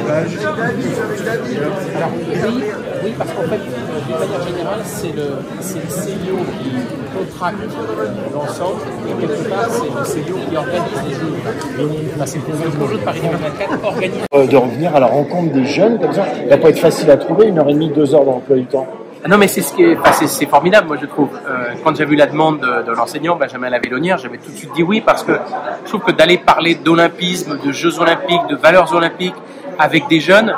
Alors oui, parce qu'en fait, d'une manière générale, c'est le CIO qui contracte l'ensemble et quelque part, c'est le CIO qui organise les jeux. C'est le projet de Paris 2024 organise. De revenir à la rencontre des jeunes, comme ça, il va pas être facile à trouver, 1h30, 2 heures dans l'emploi du temps. Non, mais c'est ce qui est, c'est formidable, moi je trouve. Quand j'ai vu la demande de l'enseignant Benjamin Lavellonnière, j'avais tout de suite dit oui, parce que je trouve que d'aller parler d'olympisme, de Jeux olympiques, de valeurs olympiques avec des jeunes,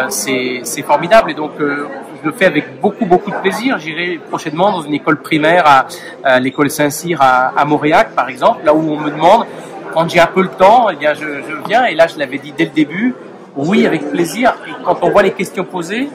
c'est formidable. Et donc je le fais avec beaucoup de plaisir. J'irai prochainement dans une école primaire à l'école Saint-Cyr à Mauriac, par exemple, là où on me demande, quand j'ai un peu le temps, eh bien je viens. Et là, je l'avais dit dès le début, oui, avec plaisir. Et quand on voit les questions posées,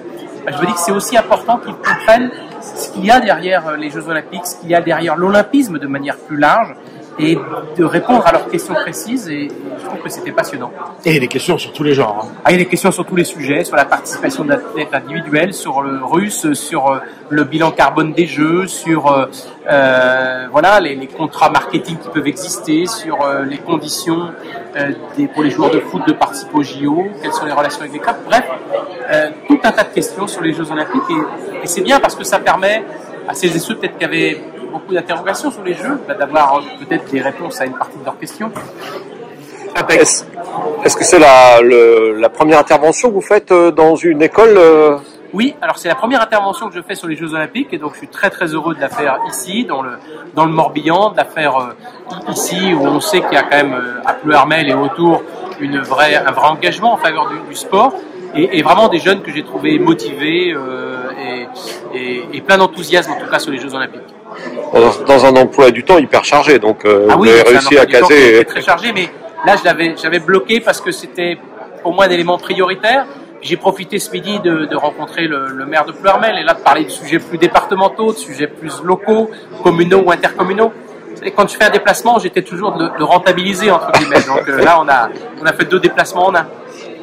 je me dis que c'est aussi important qu'ils comprennent ce qu'il y a derrière les Jeux Olympiques, ce qu'il y a derrière l'olympisme de manière plus large, et de répondre à leurs questions précises. Et je trouve que c'était passionnant. Et des questions sur tous les genres. Hein. Ah, il y a des questions sur tous les sujets, sur la participation d'athlètes individuels, sur le russe, sur le bilan carbone des Jeux, sur voilà les contrats marketing qui peuvent exister, sur les conditions pour les joueurs de foot de participer aux JO, quelles sont les relations avec les clubs. Bref, tout un tas de questions sur les Jeux Olympiques, et c'est bien parce que ça permet à celles et ceux peut-être qui avaient beaucoup d'interrogations sur les Jeux, d'avoir peut-être des réponses à une partie de leurs questions. Est-ce que c'est la première intervention que vous faites dans une école Oui, alors c'est la première intervention que je fais sur les Jeux Olympiques, et donc je suis très heureux de la faire ici, dans le Morbihan, de la faire ici où on sait qu'il y a quand même à Pleuharmel et autour un vrai engagement en faveur du sport, et vraiment des jeunes que j'ai trouvés motivés et plein d'enthousiasme en tout cas sur les Jeux Olympiques. Dans un emploi du temps hyper chargé, donc vous avez réussi à caser. Très chargé, mais là j'avais bloqué parce que c'était pour moi un élément prioritaire. J'ai profité ce midi de rencontrer le maire de Pleuharmel, et là de parler de sujets plus départementaux, de sujets plus locaux, communaux ou intercommunaux. Et quand je fais un déplacement, j'étais toujours de rentabiliser entre guillemets. Donc là on a fait 2 déplacements en un.